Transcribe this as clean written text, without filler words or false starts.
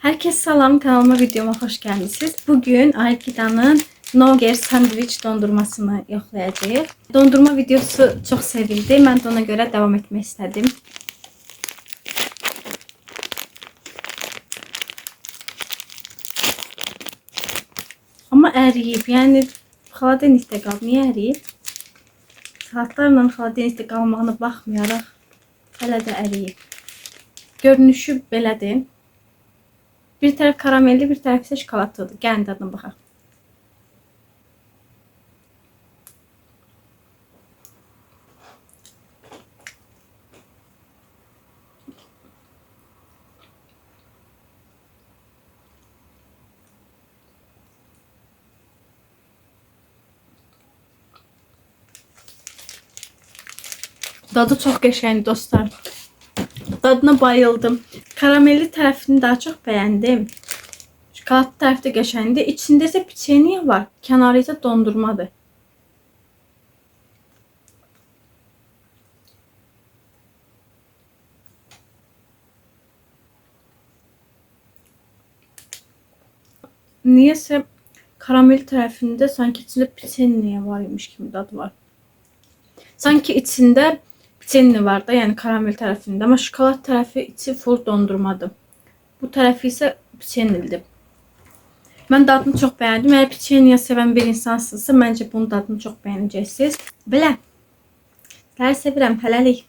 Herkese salam, kanalıma videoma hoş geldiniz. Bugün Aikidan'ın Nogger sandviç dondurmasını yoxlayacağıq. Dondurma videosu çox sevildi. Mən də ona görə davam etmək istədim. Amma əriyib. Yəni xaladenikdə qalıb. Niyə əriyib? Saatlarla xaladenikdə qalmağına baxmayaraq hələ də əriyib. Görünüşü belədir. Bir tərəf karamelli, bir tərəf isə şokoladlıdır. Gəlin dadına baxaq. Dadı çox qəşəngdir dostlar. Dadına bayıldım. Karamelli tərəfini daha çox bəyəndim. Şokoladlı tərəfi də qəşəngdir. İçində isə piçeniya var. Kənarı isə dondurmadır. Niyəsə karamel tərəfində sanki içində piçeniya var imiş kimi dadı var. Sanki içində piçeniya var da, yəni karamel tərəfində, amma şokolad tərəfi içi full dondurmadır. Bu tərəfi isə piçenilidir. Mən dadını çox bəyəndim. Əgər piçeniya sevən bir insansınızsa, məncə bunun dadını çox bəyənəcəksiniz. Belə. Sizləri sevirəm. Hələlik.